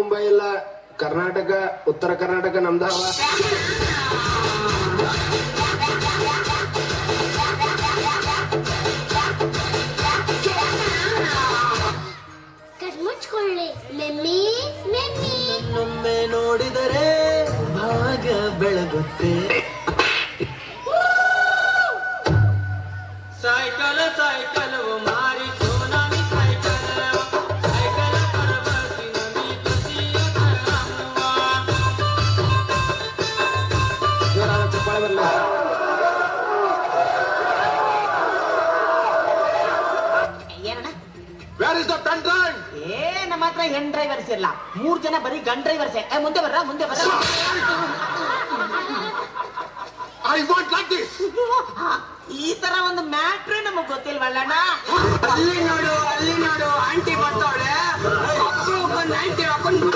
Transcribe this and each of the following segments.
ಮುಂಬೈ ಇಲ್ಲ, ಕರ್ನಾಟಕ ಉತ್ತರ ಕರ್ನಾಟಕ ನಮ್ದಾವ. ಕಣ್ಮುಚ್ಕೊಳ್ಳಿ ಮೆಮ್ಮಿ ಮೆಮ್ಮಿ. ಒಮ್ಮೆ ನೋಡಿದರೆ ಭಾಗ್ಯ ಬೆಳಗುತ್ತೆ. ಸೈಕಲ್ ಸೈಕಲ್ ಮಾರಿ ಸೋನಾಲಿ ಸೈಕಲ್ ಸೈಕಲ್ ಪರಬಸಿ ನಮಿ ಕಸಿಯ ಕರಮ್ಮ. ಜೋರಾದ ಚಪ್ಪಾಳೆ ಬರಲ್ಲ. ಏನಣ್ಣ? Where is the pen drive? ನಮ್ಮ ಹತ್ರ ಹೆಣ್ ಡ್ರೈವರ್ಸ್ ಇಲ್ಲ, 3 ಜನ ಬರೀ ಗನ್ ಡ್ರೈವರ್ಸೇ. ಮುಂದೆ ಬರ್ರ ಮುಂದೆ ಬರ್ರ. I want like this. ಈ ತರ ಒಂದು ಮ್ಯಾಟ್ರೇ ನಮಗ್ ಗೊತ್ತಿಲ್ವಲ್ಲಣ್ಣ. ಅಲ್ಲಿ ನೋಡು ಆಂಟಿ ಬರ್ತಾವಳೆ. ಆಂಟಿ ಹಾಕೊಂಡು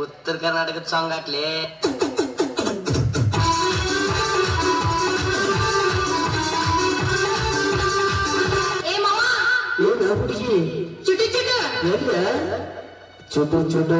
ಉತ್ತರ ಕರ್ನಾಟಕದ ಸಾಂಗ್ ಹಾಕ್ಲಿ. ಚುಟು ಚುಟು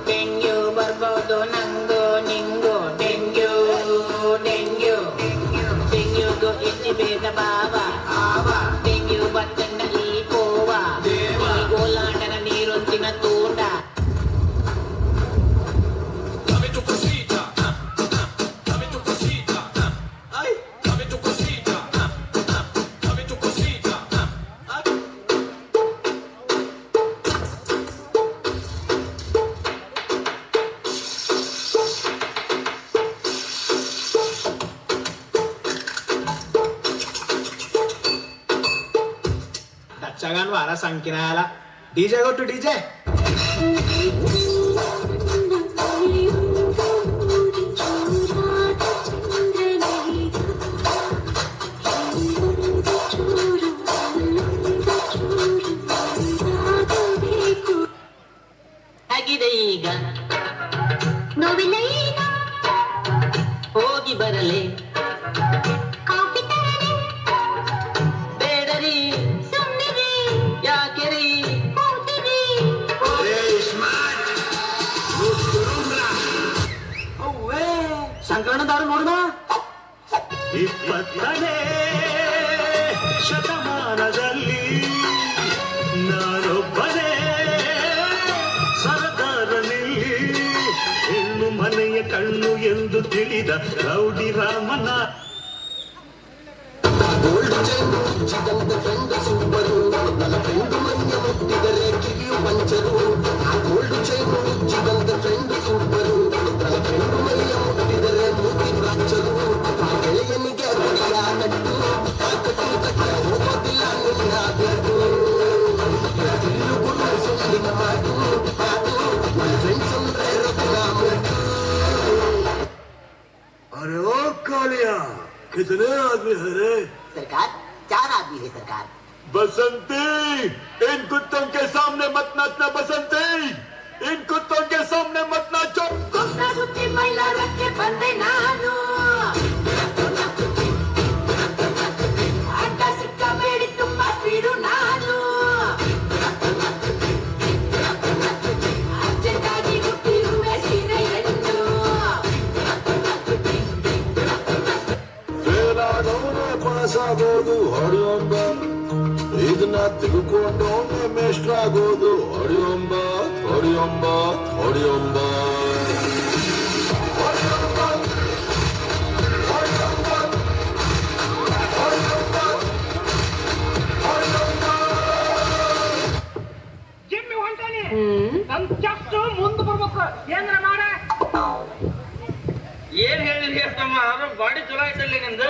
ಡೆಂಗ್ಯೂ ಬರ್ಬೋದು ನಂಗು ನಿಂಗು. ಡೆಂಗ್ಯೂ ಡೆಂಗ್ಯೂ ಡೆಂಗ್ಯೂಗೂ ಎಲ್ಲಿ ಬೇಗ ಬಾವ. ಡೆಂಗ್ಯೂ ಬತ್ತಂಡ ಈ ಕೋವ ಈ ಗೋಲಾಂಡನ ನೀರೊಂದಿನ ತೂಂಡ. Daccagan wala sangkinala. DJ go to DJ. ಆಗಿದೆ ಈಗ ನೋವಿಲ್ಲ ಈಗ ಹೋಗಿ ಬರಲೆ. ಕಾಫಿ ತರಲಿ ಬೇಡರಿ ಸುಮ್ಮನಿರಿ ಯಾಕೆರಿ ಹೋಗ್ತೀರಿ. ಸಂಕ್ರಮಣದಾರು ನೋಡುವ. 20ನೇ ಶತಮಾನದಲ್ಲಿ ನಾನೊಬ್ಬನೇ ಸರದಾರನಿಲ್ಲಿ ಹೆಣ್ಣು ಮನೆಯ ಕಣ್ಣು ಎಂದು ತಿಳಿದ ರೌಡಿ ರಾಮನ. अरे ओ कालिया, कितने आदमी है रे? सरकार 4 आदमी है सरकार. बसंती, इन कुत्तों के सामने मत नाचना बसंती, इन कुत्तों के सामने मत नाचो. ಕುಂತ ಸುತ್ತಿ ಮೈಲಾರಕ್ಕೆ ಬಂದೆ ನಾನು. ಅಡ್ಡ ಸಿಕ್ಕಬೇಡಿ ತುಂಬಾ ಸ್ಪೀಡು ನಾನು. ಅರ್ಜೆಂಟಾಗಿ ಹುಟ್ಟಿರುವೆ ಸೀರೆಯನ್ನು. ಫೇಲಾದವನೇ ಪಾಸ್ ಆಗೋದು ಹೊಡೆಯೊಂಬ, ಇದನ್ನ ತಿಳ್ಕೊಂಡವನೇ ಮೇಷ್ಟ್ರಾಗೋದು ಹೊಡೆಯೊಂಬ ಹೊಡೆಯೊಂಬ. ಹೊಡಿಯೊಂಬ ಜಿಮ್ಮಿ ಹೊಂಟಾನಿ ನನ್ ಜಸ್ಟ್ ಮುಂದ್ ಬರ್ಬೇಕು ಏನ್ರ ಮಾಡ ಏನ್ ಹೇಳಿದ್ರಿ ತಮ್ಮ ಅದು ಬಾಡಿ ಚಲೋ ಐತಲ್ಲಿ ನಿಂದು